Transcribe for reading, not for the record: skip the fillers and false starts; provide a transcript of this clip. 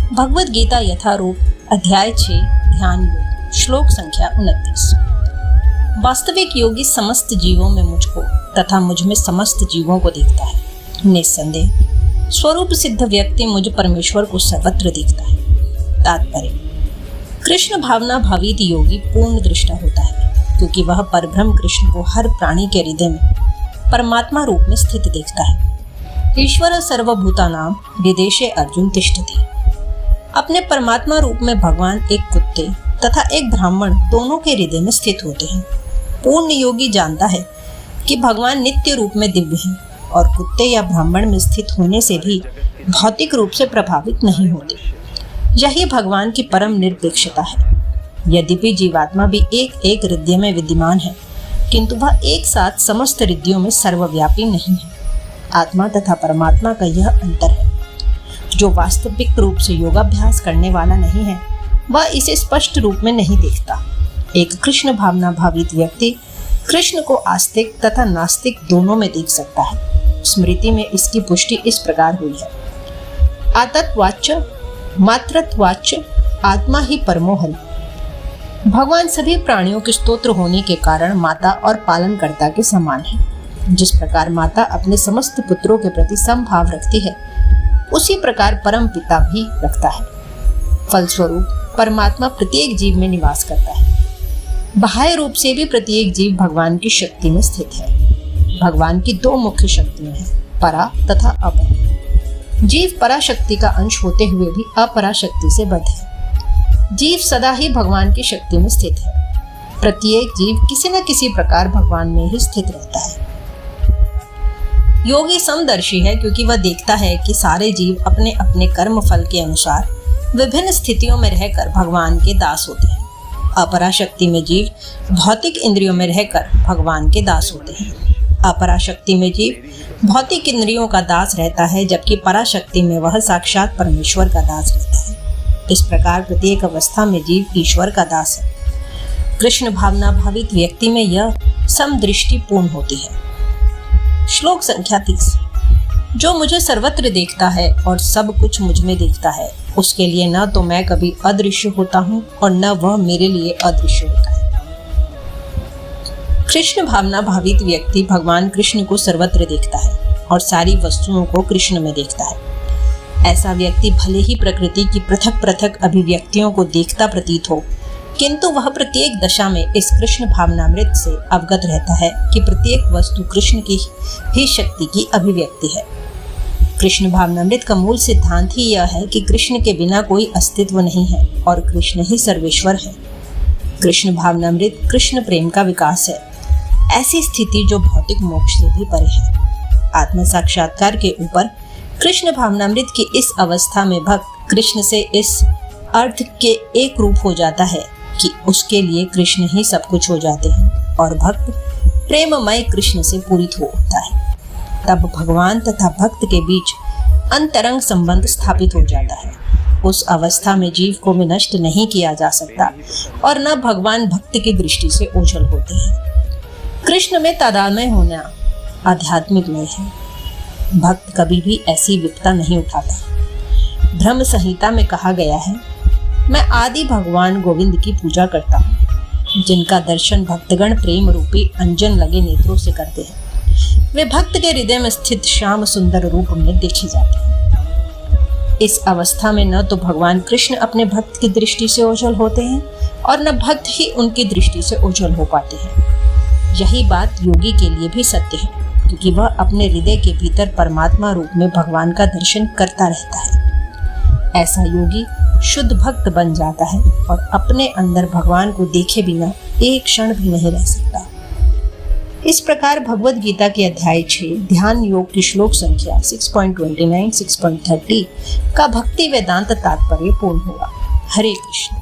भगवद गीता यथारूप, अध्याय 6, ध्यान योग, श्लोक संख्या 29। वास्तविक योगी समस्त जीवों में मुझको तथा मुझ में समस्त जीवों को देखता है। निस्संदेह स्वरूप सिद्ध व्यक्ति मुझ परमेश्वर को सर्वत्र देखता है। तात्पर्य: कृष्ण भावना भावित योगी पूर्ण दृष्टा होता है, क्योंकि वह परब्रह्म कृष्ण को हर प्राणी के हृदय में परमात्मा रूप में स्थित देखता है। ईश्वर सर्वभूतानां हृदेशे अर्जुन तिष्ठति। अपने परमात्मा रूप में भगवान एक कुत्ते तथा एक ब्राह्मण दोनों के हृदय में स्थित होते हैं। पूर्ण योगी जानता है कि भगवान नित्य रूप में दिव्य हैं और कुत्ते या ब्राह्मण में स्थित होने से भी भौतिक रूप से प्रभावित नहीं होते। यही भगवान की परम निरपेक्षता है। यद्यपि जीवात्मा भी एक एक हृदय में विद्यमान है, किंतु वह एक साथ समस्त हृदयों में सर्वव्यापी नहीं है। आत्मा तथा परमात्मा का यह अंतर है। जो वास्तविक रूप से योगाभ्यास करने वाला नहीं है, वह इसे स्पष्ट रूप में नहीं देखता। एक कृष्ण भावना भावित व्यक्ति कृष्ण को आस्तिक तथा नास्तिक दोनों में देख सकता है। स्मृति में इसकी पुष्टि इस प्रकार हुई है: आतत्वाच्च मात्रत्वाच्च आत्मा ही परमोहल। भगवान सभी प्राणियों के स्तोत्र होने के कारण माता और पालनकर्ता के समान है। जिस प्रकार माता अपने समस्त पुत्रों के प्रति समभाव रखती है, उसी प्रकार परम पिता भी रखता है। फलस्वरूप परमात्मा प्रत्येक जीव में निवास करता है। बाह्य रूप से भी प्रत्येक जीव भगवान की शक्ति में स्थित है। भगवान की दो मुख्य शक्तियां हैं, परा तथा अपरा। जीव पराशक्ति का अंश होते हुए भी अपरा शक्ति से बद्ध है। जीव सदा ही भगवान की शक्ति में स्थित है। प्रत्येक जीव किसी न किसी प्रकार भगवान में ही स्थित रहता है। योगी समदर्शी है, क्योंकि वह देखता है कि सारे जीव अपने अपने कर्म फल के अनुसार विभिन्न स्थितियों में रहकर भगवान के दास होते हैं। अपराशक्ति में जीव भौतिक इंद्रियों में रहकर भगवान के दास होते हैं। अपराशक्ति में जीव भौतिक इंद्रियों का दास रहता है, जबकि पराशक्ति में वह साक्षात परमेश्वर का दास रहता है। इस प्रकार प्रत्येक अवस्था में जीव ईश्वर का दास है। कृष्ण भावना भावित व्यक्ति में यह समदृष्टि पूर्ण होती है। श्लोक संख्या 30। जो मुझे सर्वत्र देखता है और सब कुछ मुझ में देखता है, उसके लिए न तो मैं कभी अदृश्य होता हूँ और न वह मेरे लिए अदृश्य होता है। कृष्ण भावना भावित व्यक्ति भगवान कृष्ण को सर्वत्र देखता है और सारी वस्तुओं को कृष्ण में देखता है। ऐसा व्यक्ति भले ही प्रकृति की पृथक पृथक अभिव्यक्तियों को देखता प्रतीत हो, किंतु वह प्रत्येक दशा में इस कृष्ण भावनामृत से अवगत रहता है कि प्रत्येक वस्तु कृष्ण की ही शक्ति की अभिव्यक्ति है। कृष्ण भावनामृत का मूल सिद्धांत ही यह है कि कृष्ण के बिना कोई अस्तित्व नहीं है और कृष्ण ही सर्वेश्वर है। कृष्ण भावनामृत कृष्ण प्रेम का विकास है, ऐसी स्थिति जो भौतिक मोक्ष से भी परे है। आत्म साक्षात्कार के ऊपर कृष्ण भावनामृत की इस अवस्था में भक्त कृष्ण से इस अर्थ के एक रूप हो जाता है कि उसके लिए कृष्ण ही सब कुछ हो जाते हैं और भक्त प्रेममय कृष्ण से पूरित होता है। तब भगवान तथा भक्त के बीच अंतरंग संबंध स्थापित हो जाता है। उस अवस्था में जीव को विनष्ट नहीं किया जा सकता और न भगवान भक्त की दृष्टि से ओझल होते हैं। कृष्ण में तादात्म्य होना आध्यात्मिक नहीं है। भक्त कभी भी ऐसी विपदा नहीं उठाता। ब्रह्म संहिता में कहा गया है, मैं आदि भगवान गोविंद की पूजा करता हूँ, जिनका दर्शन भक्तगण प्रेम रूपी अंजन लगे नेत्रों से करते हैं। वे भक्त के हृदय में स्थित श्याम सुंदर रूप में देखे जाते हैं। इस अवस्था में न तो भगवान कृष्ण अपने भक्त की दृष्टि से ओझल होते हैं और न भक्त ही उनकी दृष्टि से ओझल हो पाते हैं। यही बात योगी के लिए भी सत्य है, क्योंकि वह अपने हृदय के भीतर परमात्मा रूप में भगवान का दर्शन करता रहता है। ऐसा योगी शुद्ध भक्त बन जाता है और अपने अंदर भगवान को देखे बिना एक क्षण भी नहीं रह सकता। इस प्रकार भगवद गीता के अध्याय 6 ध्यान योग की श्लोक संख्या 6.29, 6.30 का भक्ति वेदांत तात्पर्य पूर्ण हुआ। हरे कृष्ण।